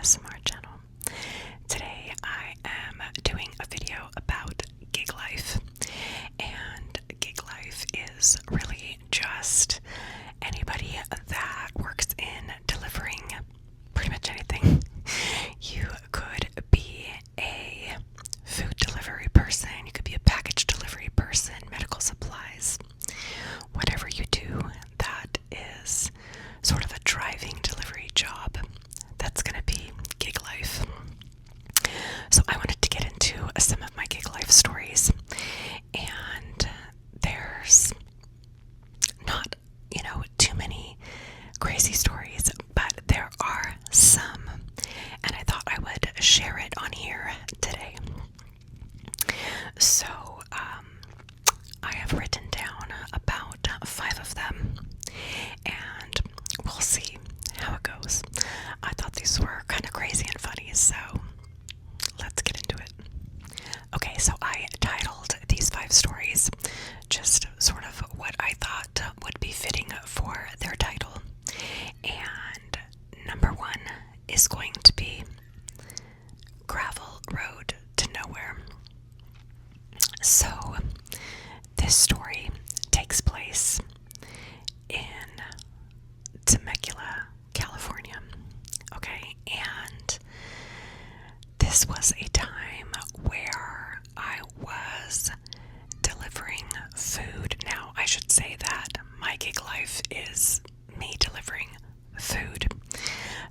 ASMR channel. Today I am doing a video about gig life, and gig life is really just anybody that works in delivering pretty much anything. You could be a food delivery person, you could be a package delivery person, medical supplies, whatever you do that is sort of a driving delivery job, that's going to be gig life. So I wanted to get into some of my gig life stories, and there's not, too many crazy stories, but there are some, and I thought I would share it on here today. So, I have written down about 5 of them, and we'll see how it goes. I thought these were kind of crazy and funny, so let's get into it. Okay, so I titled these 5 stories just sort of what I thought would be fitting for their title. And number 1 is going to be Gravel Road to Nowhere. So, this story takes place in Temecula, California. Okay, and this was a time where I was delivering food. Now, I should say that my gig life is me delivering food.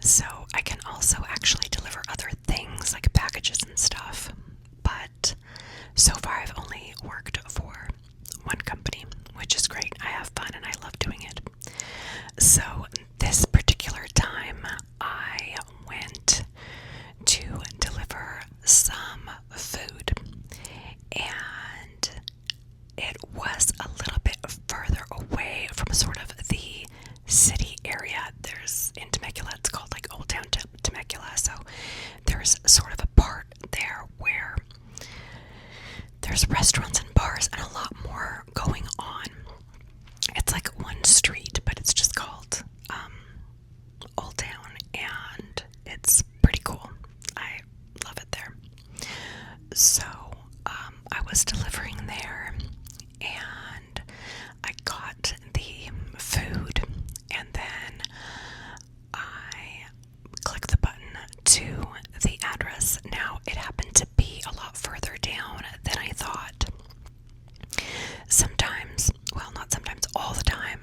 So I can also actually deliver other things like packages and stuff. But so far I've only worked for one company, which is great. I have fun and I love doing it. So this particular time I went to deliver some food, and it was a little bit further away from sort of the city area. There's in Temecula, it's called like Old Town Temecula, so there's sort of a part there where there's restaurants and bars and a lot more going on. It's like one street, but it's just called Old Town, and it's pretty cool. I love it there. So I was delivering there, and I got the food, and then I clicked the button to the address. Now, it happened to be a lot further down than I thought. Sometimes, well, not sometimes, all the time,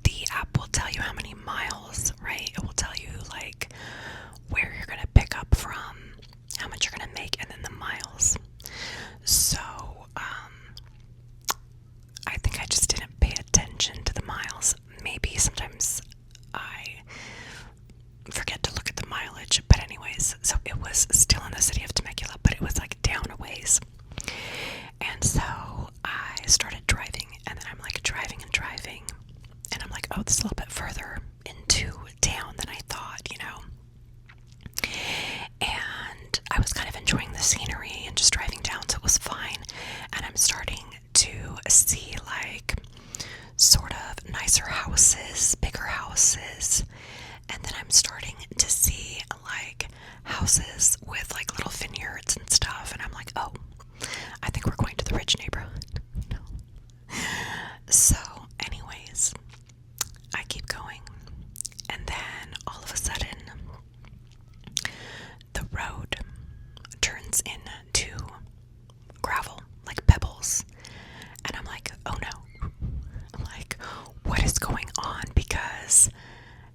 the app will tell you how many miles, right? It will tell you, like, where you're going to pick up from, how much you're going to make, and then the miles. So, I think I just didn't pay attention to the miles. Maybe sometimes I forget to look at the mileage, but anyways, so it was still in the city of Temecula, but it was like down a ways. And so I started driving, and then I'm like driving, and I'm like, oh, this is a little bit further into town than I thought, And I was kind of enjoying the scenery and just driving down, so it was fine. And I'm starting to see like sort of nicer houses, bigger houses. And then I'm starting to see like houses with like little vineyards and stuff. And I'm like, oh, I think we're going to the rich neighborhood. No. So anyways, I keep going. And then all of a sudden, the road turns into gravel, like pebbles. And I'm like, oh no. I'm like, what is going on? Because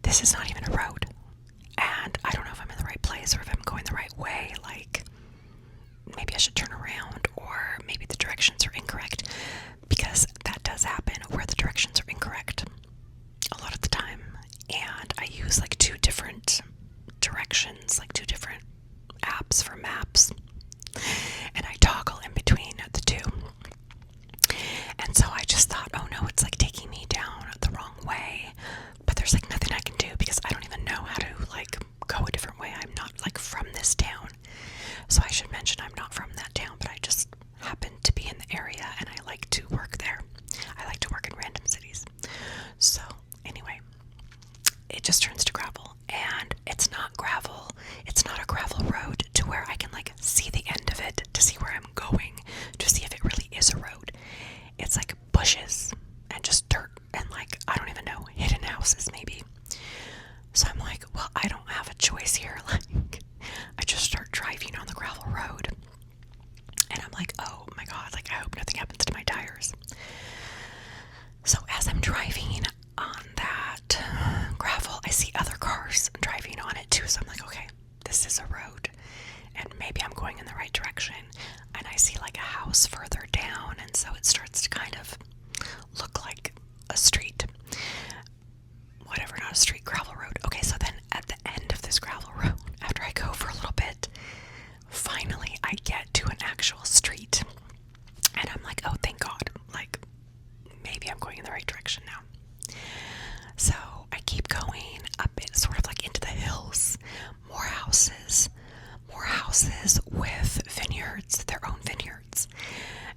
this is not even a road. And I don't know if I'm in the right place or if I'm going the right way. Like, maybe I should turn around, or maybe the directions are incorrect. Because that does happen, where the directions are incorrect a lot of the time. And I use like 2 different directions, like 2 different apps for maps. And I toggle in between the 2. And so I just thought, oh no, it's like taking me down the wrong way. But there's like nothing I can do because I don't even know how to like go a different way. I'm not like from this town. So I should mention I'm not from that town, but I just happen to be in the area and I like to work there. I like to work in random cities. So anyway, it just turns to gravel, and it's not gravel. It's not a gravel road to where I can like see the end of it, to see where I'm going, to see if it really is a road. It's like bushes and just dirt and like, I don't even know, hidden houses maybe. So I'm like, well, I don't have a choice here. Like, I just start driving on the gravel road. And I'm like, oh my God, like I hope nothing happens to my tires. So as I'm driving on that gravel, I see other cars driving on it too. So I'm like, okay, this is a road and maybe I'm going in the right direction. And I see like a house further down, and so it starts to kind of look like a street. Whatever, not a street, gravel road. Okay, so then at the end of this gravel road, after I go for a little bit, finally I get to an actual street. And I'm like, oh, thank God. Like, maybe I'm going in the right direction now. So I keep going up it, sort of like into the hills. More houses with vineyards, their own vineyards.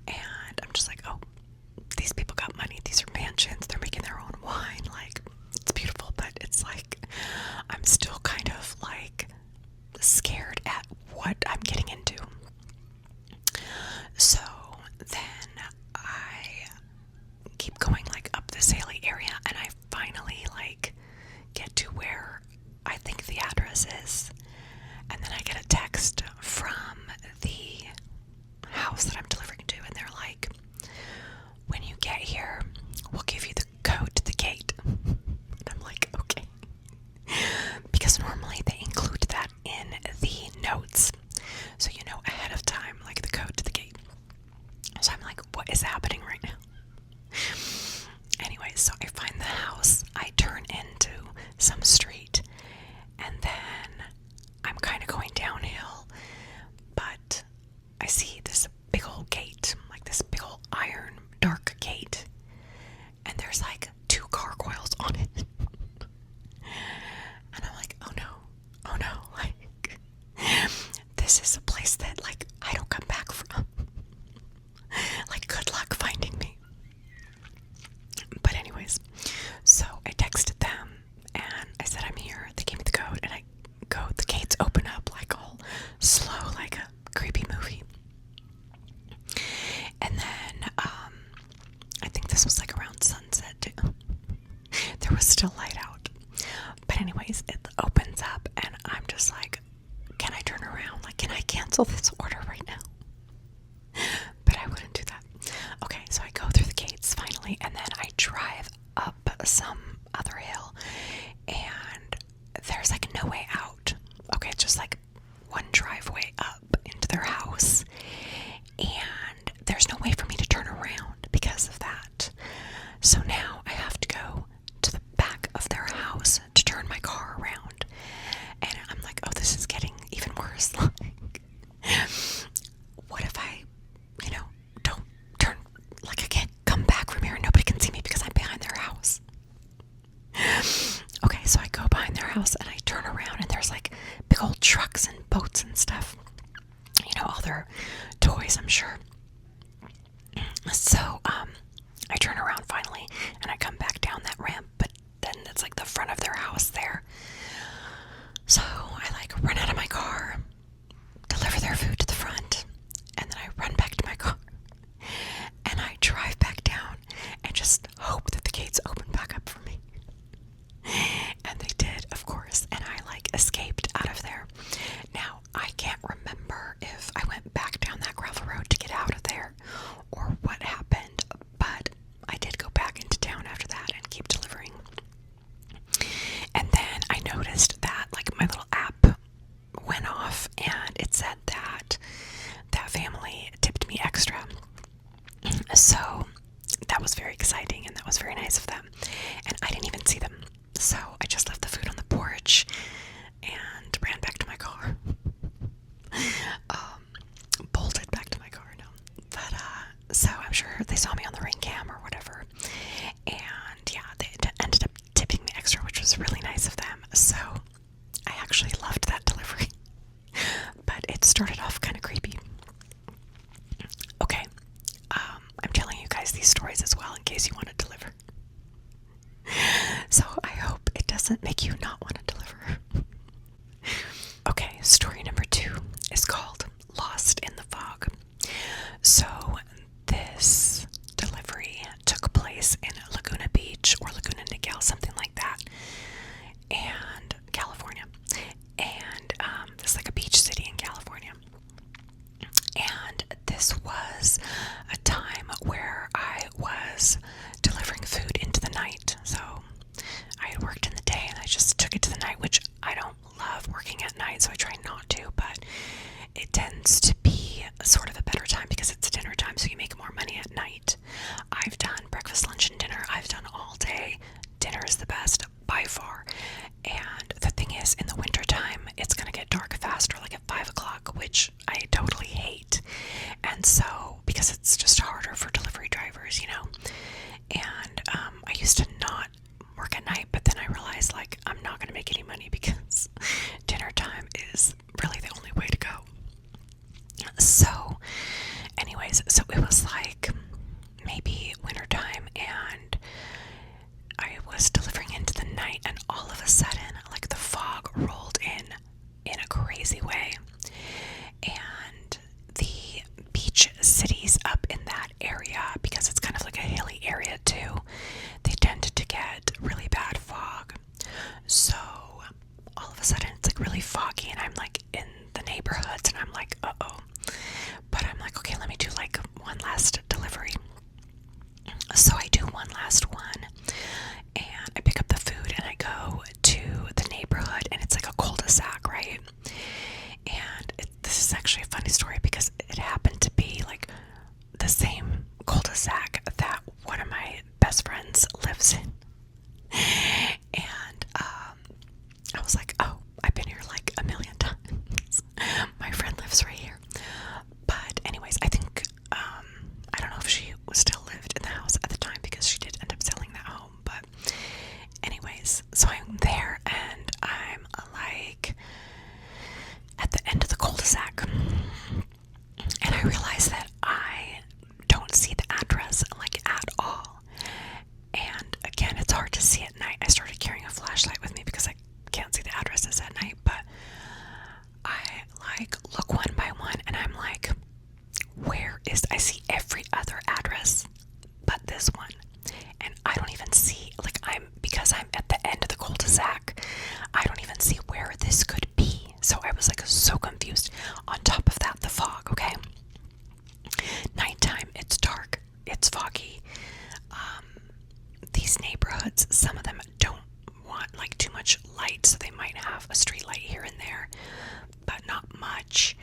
And I'm just like, oh, these people got money. These are mansions. They're making their own wine. Like, it's beautiful, but it's like, I'm still kind of like scared at what I'm getting into. So then I keep going like up this hilly area, and I finally like get to where I think the address is. And then I get a text from the house that I'm delivering to, and they're like, when you get here, we'll give you the code to the gate. And I'm like, okay. Because normally they include that in the notes, so you know ahead of time, like the code to the gate. So I'm like, what is happening right now? Anyway, so I find the house, I turn into some street, and then I'm kind of going downhill, but I see this big old gate, like this big old iron dark gate, and there's like 2 gargoyles on it. And I'm like, oh no, like, this is a place that like I don't come back from. Like, good luck finding me. But anyways, so I texted them and I said I'm here. They gave me the code, and I go, the gates open up like all slow, like a creepy movie. And then I think this was like around sunset too. There was still light out. But anyways, it opens up and I'm just like, can I turn around? Like, can I cancel this order right now? But I wouldn't do that. Okay, so I go through the gates finally, and then I drive up some other hill, and there's like no way out. Okay, it's just like one driveway up into their house, and there's no way for me to turn around because of that. So now I have to go to the back of their house to turn my car around. And I'm like, oh, this is getting even worse. What if I, don't turn, like I can't come back from here and nobody can see me because I'm behind their house. Okay, so I go behind their house and I turn around, and there's like big old trucks and boats and stuff. All their toys, I'm sure. So, I turn around finally, and I come back down that ramp, but then it's like the front of their house there. So I like run out of my car, deliver their food to the front, and then I run back to my car, and I drive back down and just hope that the gates open back up for me. And they did, of course, and I like escaped out of there. Now, I can't remember if I went back down that gravel road to get out of there or what happened, but I did go back into town after that and keep delivering. And then I noticed that like my little app went off, and it said that that family tipped me extra. So that was very exciting, and that was very nice of them. And I didn't even see them. So I just left the food on the porch and ran back to my car. Bolted back to my car, no. But, so I'm sure they saw me on the ring cam or whatever. And yeah, they ended up tipping me extra, which was really nice of them. So I actually loved that delivery. But it started off kind of creepy. Okay, I'm telling you guys these stories as well in case you want to deliver. So I hope it doesn't make you not want to deliver. is in the wintertime, it's gonna get dark faster, like at 5 o'clock, which I totally hate. And so, because it's just harder for delivery drivers, And I used to not work at night, but then I realized, like, I'm not gonna make any money because dinner time is really the only way to go. So, anyways, so it was like maybe wintertime, and I was delivering into the night, and all of a sudden, like, the fog rolled in a crazy way. And the beach cities up in that area, because it's kind of like a hilly area too, they tended to get really bad fog. So all of a sudden it's like really foggy, and I'm like in the neighborhoods, and I'm like, uh-oh. But I'm like, okay, let me do like one last delivery. So I do one last one, and I pick up the food, and I go to the neighborhood, and it's like a cul-de-sac, right? And this is actually a funny story because it happened to be like the same cul-de-sac that one of my best friends lives in. And I was like, oh, I've been here like a million times. My friend lives right here. But anyways, I think, I don't know if she still lived in the house at the time, because she did end up selling that home. But anyways, so I'm there, and I'm like at the end of the cul-de-sac, and I realize that I don't see the address like at all. And again, it's hard to see at night. I started carrying a flashlight with me because I can't see the addresses at night, but I like look one by one, and I'm like, I see every other address but this one, and I don't even see, like, because I'm at the end of the cul-de-sac, I don't even see where this could be. So I was like so confused. On top of that, the fog, okay? Nighttime, it's dark, it's foggy. These neighborhoods, some of them don't want like too much light, so they might have a street light here and there, but not much.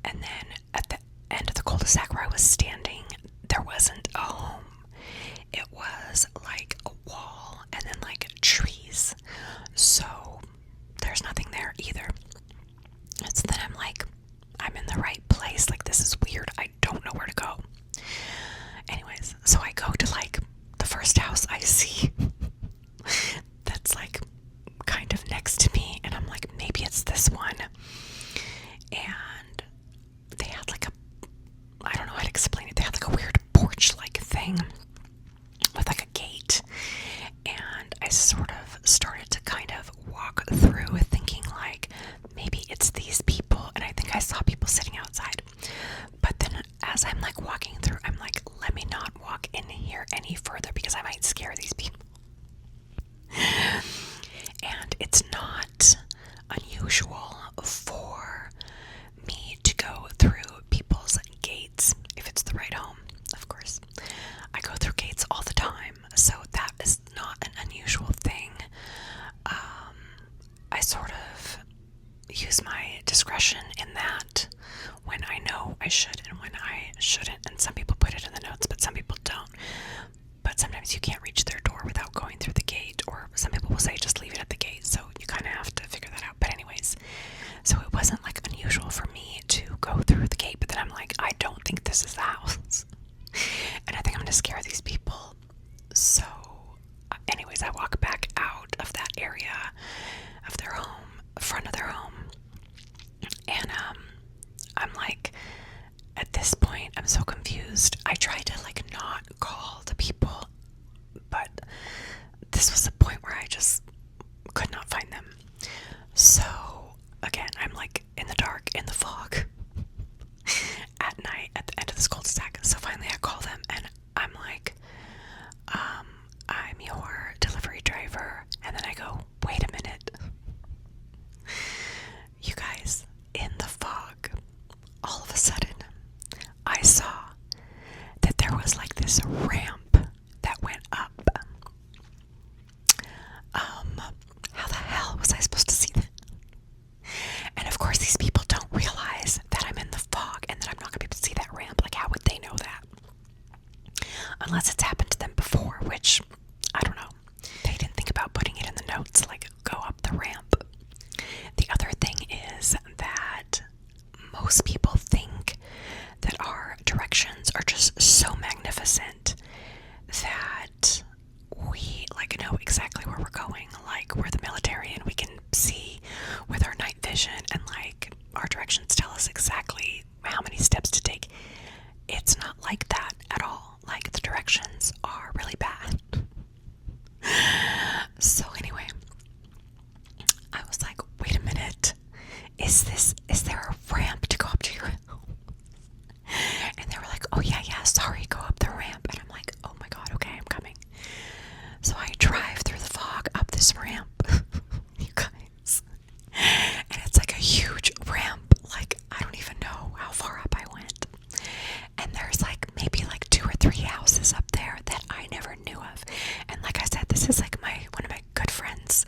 And then at the end of the cul-de-sac where I was standing, there wasn't a home. It was like a wall and then like trees. So there's nothing there either. And so then I'm like, I'm in the right place. Like, this is weird. I don't know where to go. Anyways, so I go to like the first house I see that's like kind of next to me, and I'm like, maybe it's this one. And they had like I don't know how to explain it. They had like a weird porch-like thing with like a gate. And I sort of started to kind of walk through thinking like, maybe it's these people. And I think I saw people sitting outside. But then as I'm like walking through, I'm like, let me not walk in here any further because I might scare these people. And it's not unusual for me to go through people's gates if it's the right home, of course. I go through gates all the time, so that is not an unusual thing. I sort of use my discretion in that when I know I should and when I shouldn't, and some people put it in the notes, but some people don't. But sometimes you can't reach their door without going through the gate, or some people will say just leave it at the gate, so you kind of have to figure that out. But anyways, so it wasn't like unusual for me to go through the gate, but then I'm like, I don't think this is the house, and I think I'm gonna scare these people. So anyways, I walk back out of that area of their home, front of their home, and I'm like, at this point, I'm so confused. I tried to like not call the people, but this was a point where I just could not find mission and like our directions tell us exactly how many steps to take. It's not like that at all. Like the directions are really bad. So anyway, I was like, wait a minute. Is there a ramp to go up to your home? And they were like, oh yeah, sorry, go up the ramp. And I'm like, oh my god, okay, I'm coming. So I drive through the fog up this ramp, you guys. And it's like a huge ramp. Like, I don't even know how far up I went. And there's like maybe like 2 or 3 houses up there that I never knew of. And like I said, this is like one of my good friends'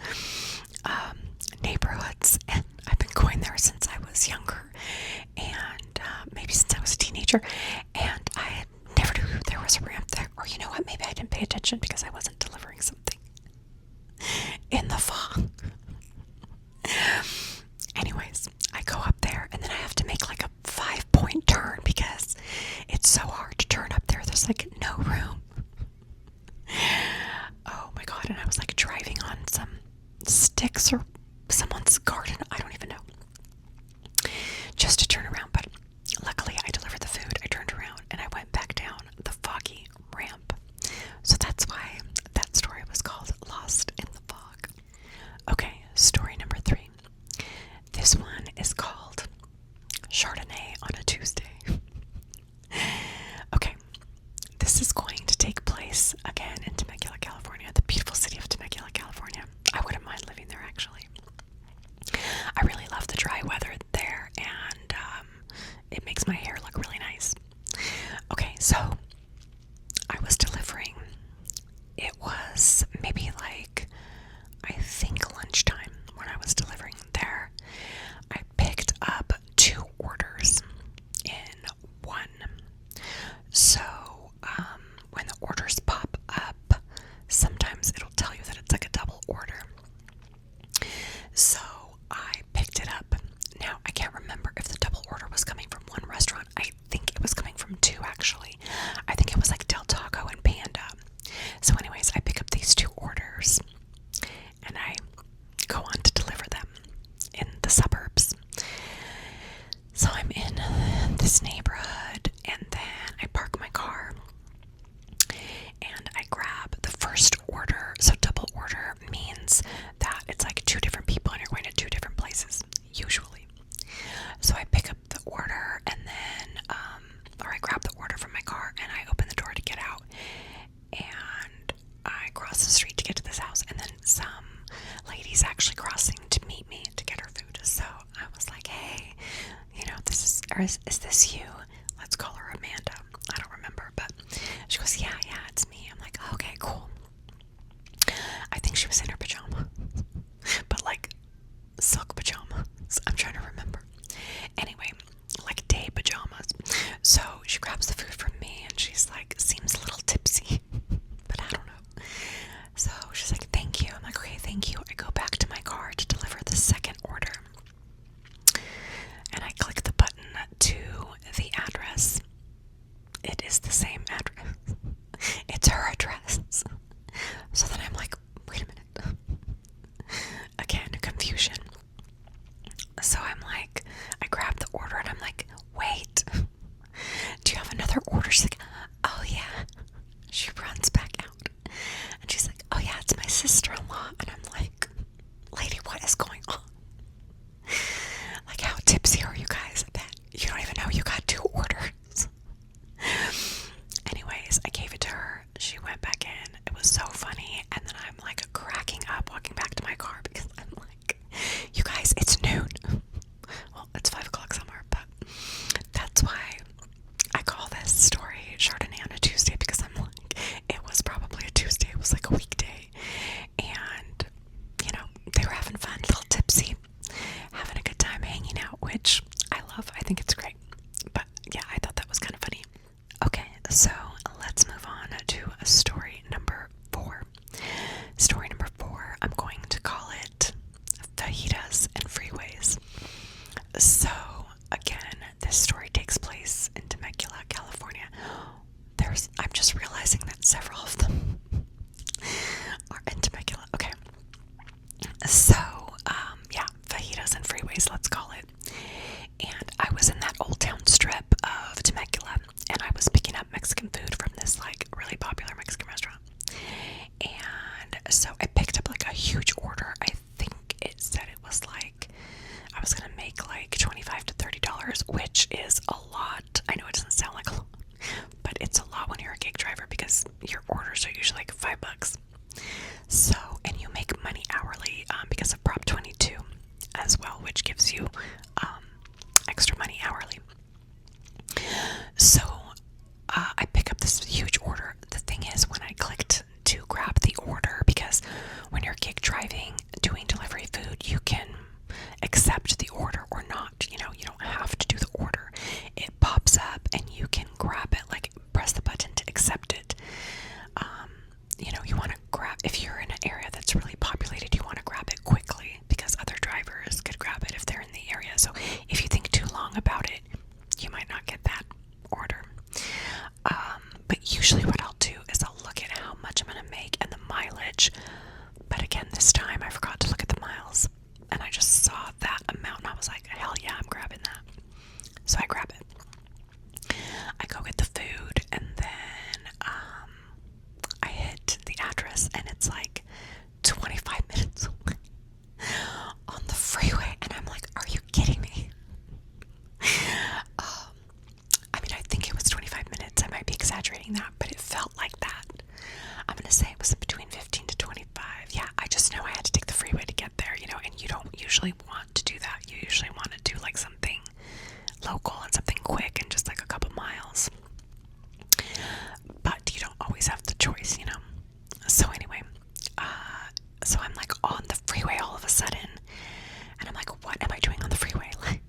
neighborhoods, and I've been going there since I was younger, and maybe since I was a teenager, and I had never knew there was a ramp there. Or you know what, maybe I didn't pay attention because I wasn't delivering something in the fog. Anyways, I go up there, and then I have to make like a 5-point turn because it's so hard to turn up there. There's like no room. Oh my god, and I was like driving on some sticks or someone's garden, I don't even know, just to turn around. But luckily I delivered the food, I turned around, and I went back down the foggy ramp. So that's why that story was called Lost in the Fog. Okay, story number 3. This one is called Chardonnay on a Tuesday. Okay, this is going to take place again in Temecula, California, the beautiful city of Temecula, California. I wouldn't mind living there, actually. I really love the dry weather there, and it makes my hair look really nice. Okay, so I was delivering. It was maybe like, I think lunchtime when I was delivering there. I picked up 2 orders in one. So when the orders pop up, sometimes it'll tell you that it's like a double order. So I picked it up. Now, I can't remember if the double order was coming from one restaurant. I think it was coming from 2, actually. I think it was like Del Taco and Panda. So anyways, I pick up these 2 orders, and I go on to deliver them in the suburbs. So I'm in this neighborhood, and then I park my car, and I grab the first order. So double order means that it's like 2 different people and you're going to 2 different places, usually. So I pick up the order, and then, or I grab the order from my car, and I open the door to get out, and I cross the street to get to this house, and then some lady's actually crossing to meet me to get her food. So I was like, hey, you know, is this you? Let's call her Amanda. I don't remember, but she goes, yeah, it's me. I'm like, okay, cool. I think she was in her pajama, but like silk pajamas. I'm trying to remember. Anyway, like day pajamas. So she grabs the food from me, and she's like, seems a little tipsy, but I don't know. So she's like, thank you. I'm like, okay, thank you. I go back to my car to deliver the second order, and I click the button to the accept the order or not. You know, you don't have to do the order. It pops up and you can grab it, like press the button to accept it. You know, you want to grab, if you're in an area that's really populated, you want to grab it quickly because other drivers could grab it if they're in the area. So if you think too long about it, you might not get that order. But usually what I'll do is I'll look at how much I'm going to make and the mileage. But again, this time I forgot to look at the miles and I just saw that amount and I was like, hell yeah, I'm grabbing that. So I grab it. I go get the food and then I hit the address and it's like 25 minutes away on the freeway and I'm like, are you kidding me? I mean, I think it was 25 minutes. I might be exaggerating that, but it felt like that. I'm going to say it was between 15 to 25. Yeah, I just know I had to take the freeway to get there, you know, and you don't usually want to do that. You usually want to do like something local and something quick and just like a couple miles. But you don't always have the choice, you know. So anyway, so I'm like on the freeway all of a sudden, and I'm like, what am I doing on the freeway? Like,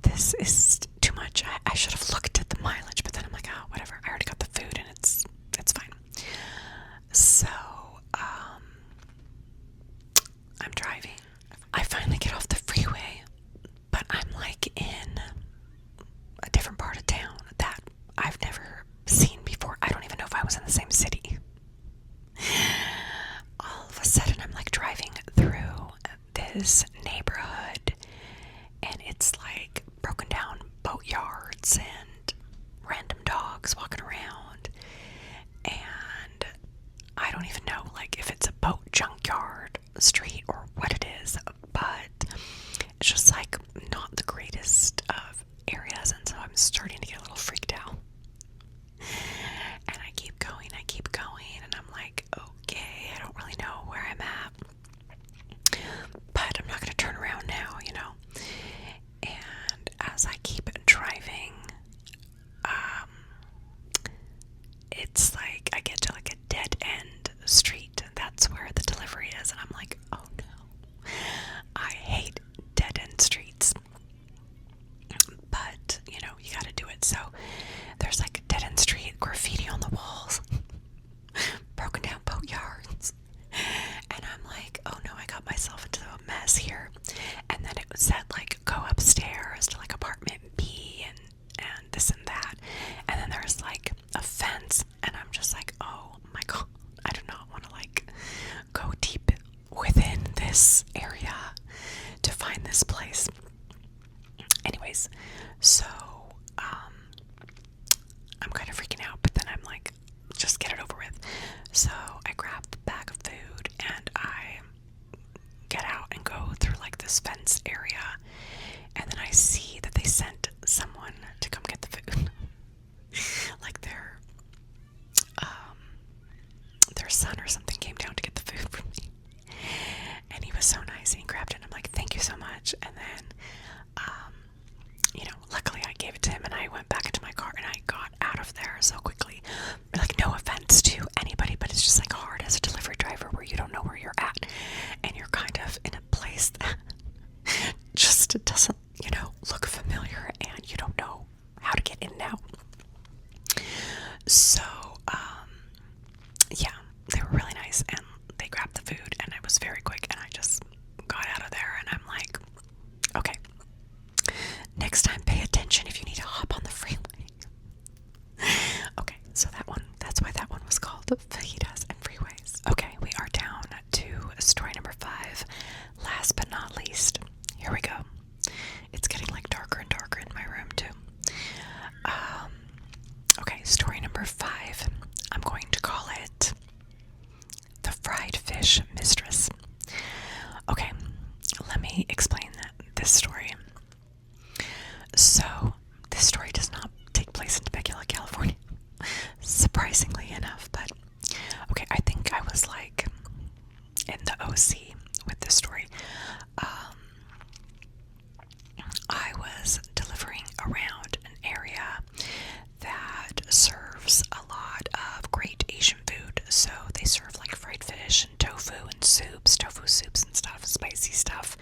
this is too much. I should have looked at the mileage, but then I'm like, oh, whatever. I already got the food, and it's fine. So, I'm driving. I finally get off the freeway, but I'm like in a different part of town that I've never seen before. I don't even know if I was in the same city. All of a sudden, I'm like driving through this neighborhood, and it's like broken down boat yards and random dogs walking around, and I don't even know like if it's a boat junkyard street or what it is, but it's just like not the greatest of areas, and so I'm starting to get a little freaked out. And I keep going, and I'm like, okay, I don't really know where I'm at, but I'm not going to turn around now, you know. And as I keep driving, it's like I get to like a dead end street, and that's where the delivery is, and I'm like, oh no, I hate dead end streets, but you know, you gotta do it. So there's like a dead end street, graffiti on the walls, broken down boat yards, and I'm like, oh no, I got myself into a mess here. And then it said like go upstairs to like apartment B and this and that, and then there's like a fence, and I'm just like, oh my god, I do not want to like go deep within this area to find this place. Anyways, so I'm kind of freaking out, but then I'm like, just get it over with. So I grab the bag of food and I get out and go through like this fence area, and then I see that they sent someone to come get the food. Like their son or something came down to get the food from me, and he was so nice, and he grabbed it, and I'm like, thank you so much. And then you know, luckily I gave it to him, and I went back into my car, and I got out of there so quickly. Like, no offense to anybody, but it's just like hard as a delivery driver where you don't know where you're at, and you're kind of in a place that just doesn't, you know, look familiar, and you don't know how to get in and out. So yeah, they were really nice, and they grabbed the food, and it was very quick, and I just got out of there, and I'm like, okay, next time pay attention if you need to hop on the freeway. Okay, so that's why that one was called Fajitas and Freeways. Okay, we are down to story number 5. Last but not least, here we go. It's getting like darker and darker in my room too. Okay, story number 5. I'm going to call it The Fried Fish Mistress. Okay, let me explain this story. So, this story does not take place in Temecula, California, surprisingly enough, but okay, I think I was like in the OC with this story. I was delivering around an area that serves a lot of great Asian food. So they serve like fried fish and tofu soups and stuff, spicy stuff,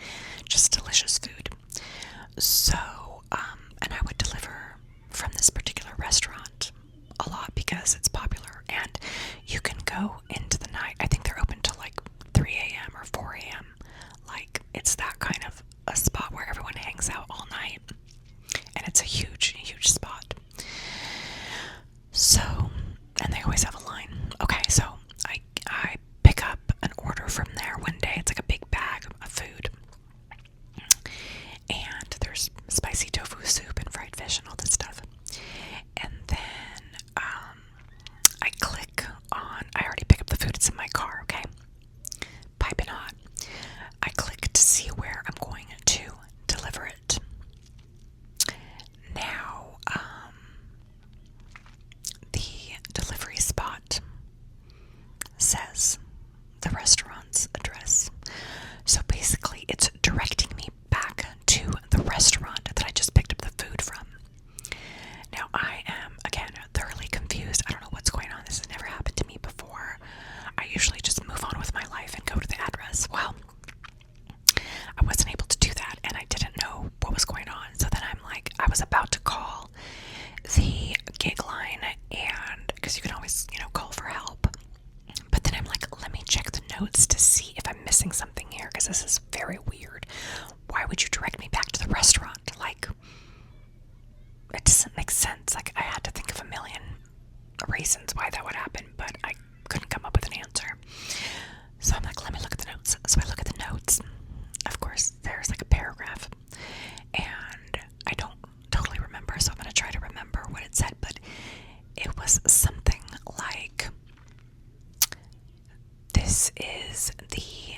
is very weird. Why would you direct me back to the restaurant? Like, it doesn't make sense. Like, I had to think of a million reasons why that would happen, but I couldn't come up with an answer. So I'm like, let me look at the notes. So I look at the notes. Of course, there's like a paragraph, and I don't totally remember, so I'm going to try to remember what it said, but it was something like, this is the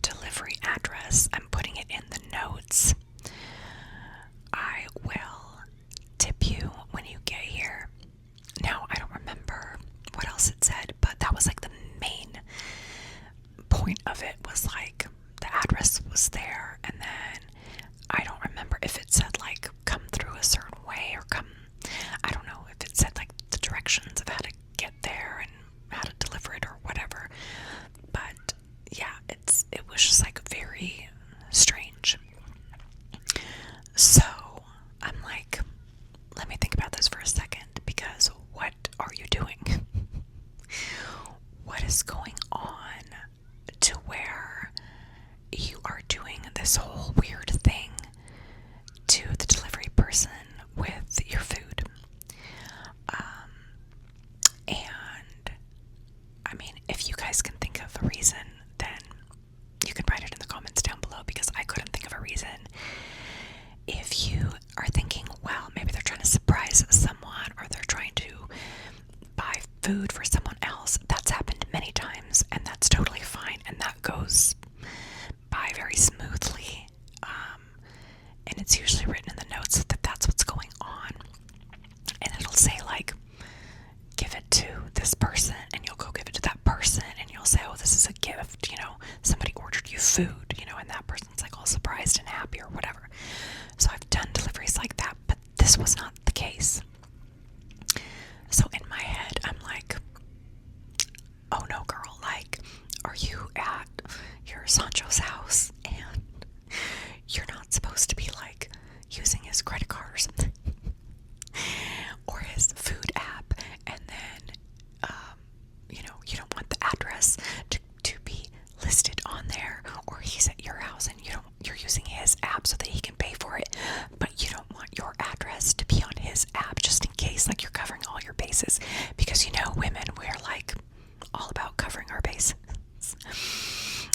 delivery address. I'm putting it in the notes. I will tip you when you get here. Now, I don't remember what else it said, but that was like the main point of it, was like the address was there, and then I don't remember if it said like come through a certain way, or come, I don't know if it said like the directions of how to get there and how to deliver it or whatever. But yeah, it was just like very strange. So I'm like, let me think about this for a second, because what are you doing? What is going on to where you are doing this whole weird thing to the delivery person with your food? And I mean, if you guys can think of a reason, then you can write it in the comments down below, because I couldn't think of a reason. If you are thinking, well, maybe they're trying to surprise someone, or they're trying to buy food for someone else, that's happened many times, and that's totally fine, and that goes by very smoothly. And it's usually written in the notes that that's what's going on, and it'll say like, give it to this person, and you'll go give it to that person, and you'll say, oh, this is a gift, somebody ordered you food, and that person's like all surprised and happy or whatever. So I've done deliveries like that, but this was not the case. So in my head, I'm like, oh no, girl, like, are you at your Sancho's house and you're not supposed to be like using his credit card or something, or his food app, and then you don't want the address to be listed on there, or he's at your house and you're using his app so that he can pay for it, but you don't want your address to be on his app, just in case, like, you're covering all your bases, because women, we're like all about covering our bases.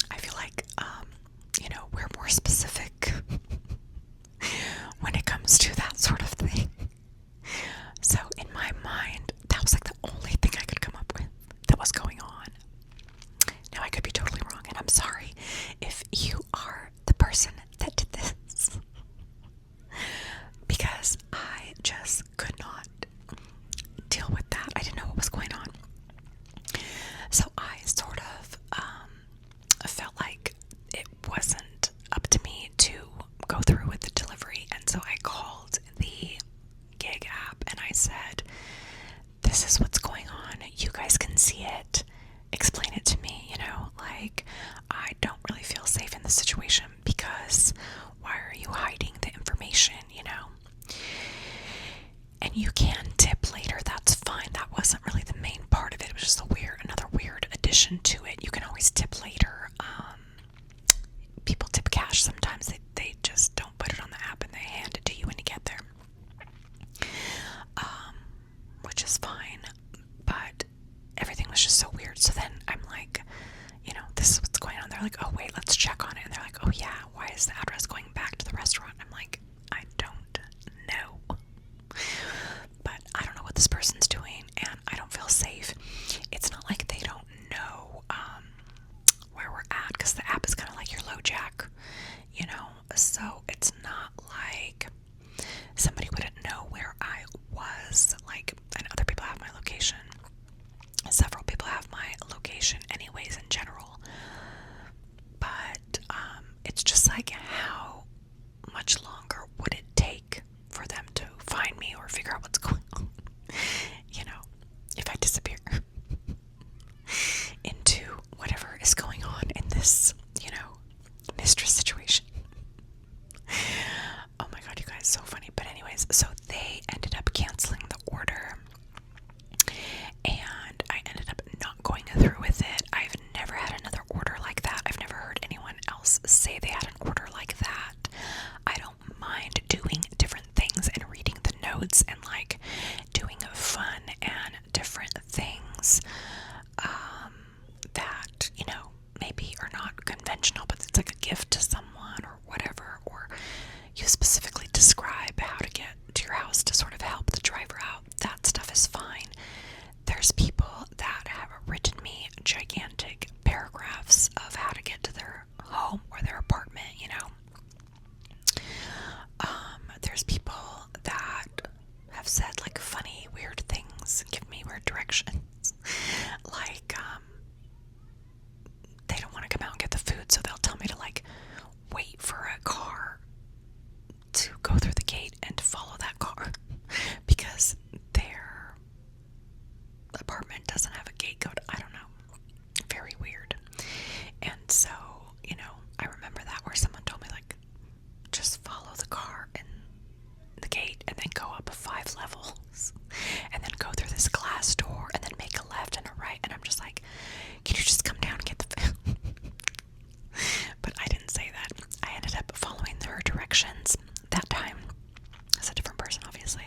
I feel like we're more specific when it comes to that sort of thing. So in my mind, that was like the only thing I could come up with that was going on. Now, I could be totally wrong, and I'm sorry if you are the person that did this, because I just could not deal with that. I didn't know what was going on. So I sort of felt like it wasn't up to me to go through with the delivery, and so I called the gig app and I said, this is what's going on, you guys can see it, explain it to me, like, I don't really feel safe in this situation, because why are you hiding the information, and you can tip later, that's fine, that wasn't really the main part of it, it was just another weird addition to it. You can always tip later. People tip cash sometimes, they just don't put it on the app and they hand it to you when you get there, which is fine, but everything was just so weird. So then I'm like, this is what's going on. They're like, oh wait, let's check on it, and they're like, oh yeah, why is the address going back to the restaurant? I'm like, I don't know, but I don't know what this person's doing, and I don't feel safe. It's not like they don't know where we're at, because the app is kind of like your LoJack, so it's not like somebody wouldn't know where I was, like, and other people have my location. Several people have my location anyways in general, but it's just like, how much longer would it take for them to find me or figure out what's going on, if I disappear into whatever is going on in this, Mistress situation. Oh my god, you guys, so funny. But anyways, so they ended up canceling the order, and I ended up not going through with it. I've never had another say they had an order like that. I don't mind doing different things and reading the notes and like doing fun and different things that, you know, maybe are not conventional, but it's like a gift to someone or whatever, or you specifically describe how to get to your house to sort of help the driver out. That stuff is fine. There's people that have written me gigantic paragraphs of how to get to their home or their apartment, you know. There's people that have said like funny, weird things, give me weird directions. Like, they don't want to come out and get the food, so they'll tell me to like wait for a car to go through the gate and to follow that car because their apartment doesn't have a gate code. I don't know. Very weird. And so, you know, I remember that where someone told me like, just follow the car in the gate and then go up 5 levels and then go through this glass door and then make a left and a right. And I'm just like, can you just come down and get the food? But I didn't say that. I ended up following her directions that time. It's a different person, obviously.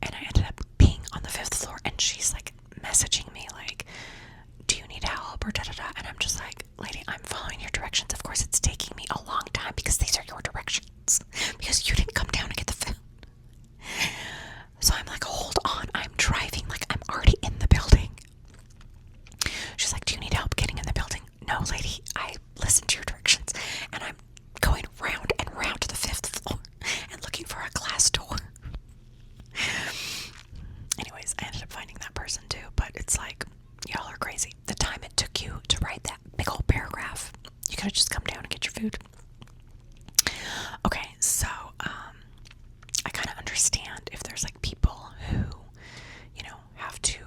And I ended up being on the 5th floor, and she's like messaging me like, do you need help or da-da-da? And I'm just like, lady, I'm following your directions. Of course it's taking me a long time because these are your directions. Because you didn't come down and get the food. So I'm like, hold on, I'm driving, like I'm already in the building. She's like, do you need help getting in the building? No, lady, I listened to your directions and I'm going round and round to the 5th floor and looking for a glass door. Anyways, I ended up finding that person too, but it's like, y'all are crazy. The time it took you to write that big old paragraph, you could have just come down and get your food. Okay, so I kind of understand if there's like people who, you know, have to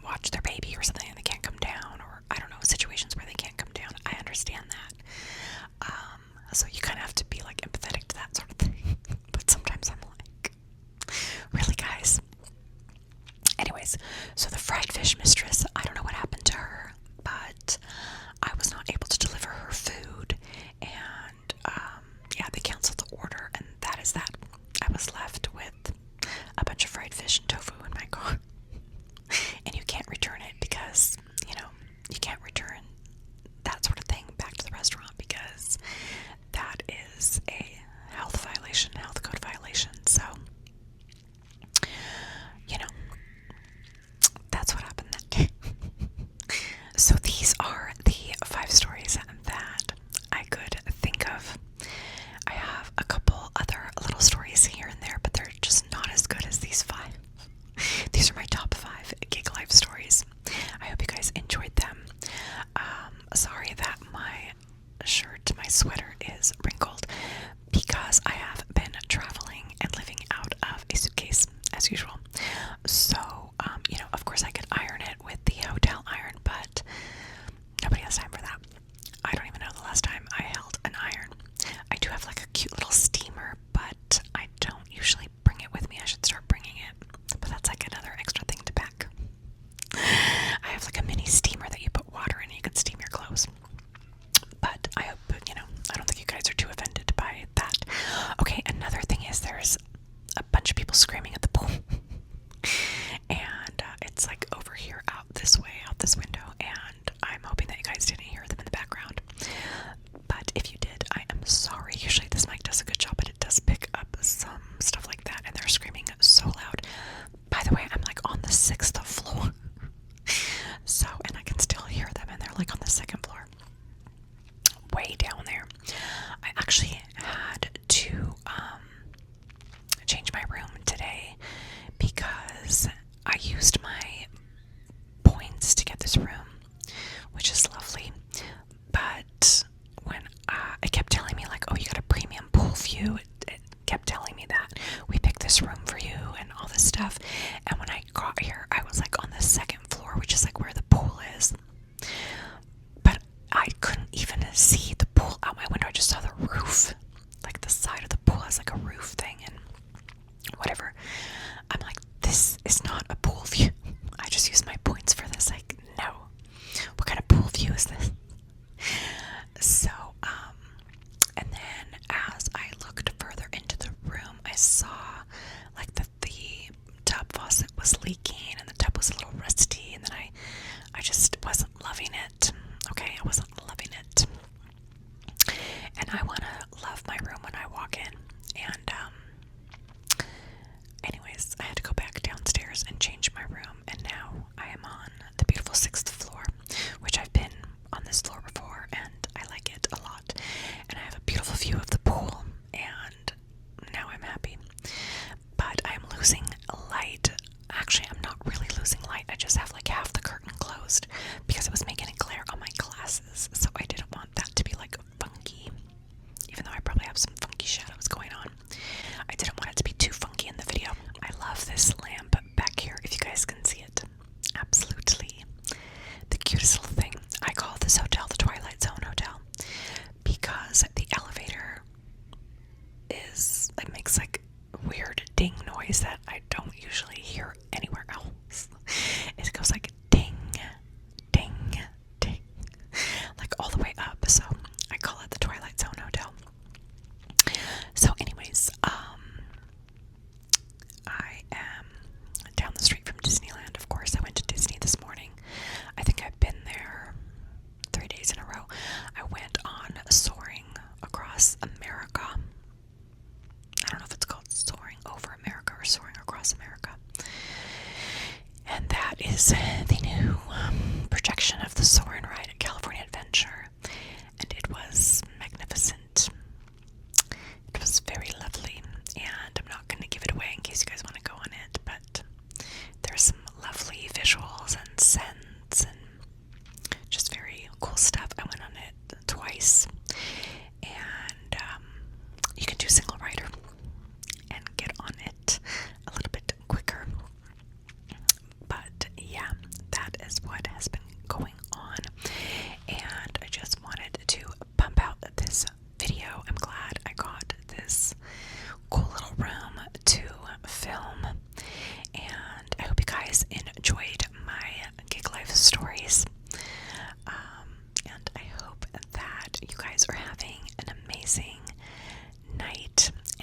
watch their baby or something and they can't come down, or I don't know, situations where they can't come down. I understand that. So you kind of have to be like empathetic to that sort of thing. But sometimes I'm like, really, guys? Anyways, so the fried fish mistress, I don't know what happened to her, but I was not able to deliver her food, and yeah, they canceled the order, and that is that. I was left with a bunch of fried fish and tofu in my car, and you can't return it because, you know, you can't return that sort of thing back to the restaurant because that is a health violation, health code violation. So, you know, that's what happened that day. So these are the 5 stories that I could think of. I have a couple other little stories here and there, but they're just not as good as these 5. These are my top 5 gig life stories. I hope you guys enjoyed them. Sorry that my shirt, my sweater is wrinkled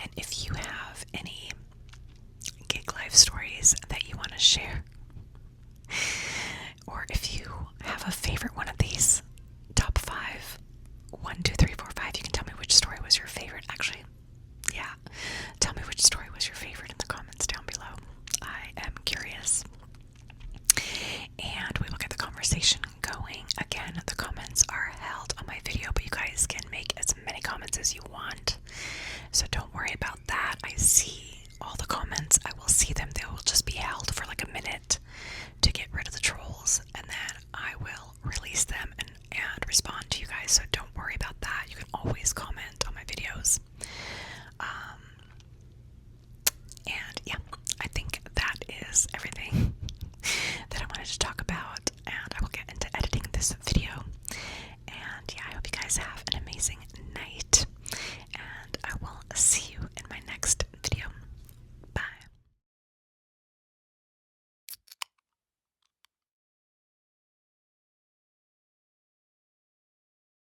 And if you have any gig life stories that you want to share, or if you have a favorite one of these top 5, 1, 2, 3, 4, 5, you can tell me which story was your favorite. Actually, yeah, tell me which story was your favorite in the comments down below. I am curious. And we will get the conversation going. Again, the comments are held on my video, but you guys can make as many comments as you want. So don't worry about that. I see all the comments. I will see them. They will just be held for like a minute to get rid of the trolls, and then I will release them and respond to you guys. So don't worry about that. You can always comment on my videos. And yeah, I think that is everything that I wanted to talk about, and I will get into editing this video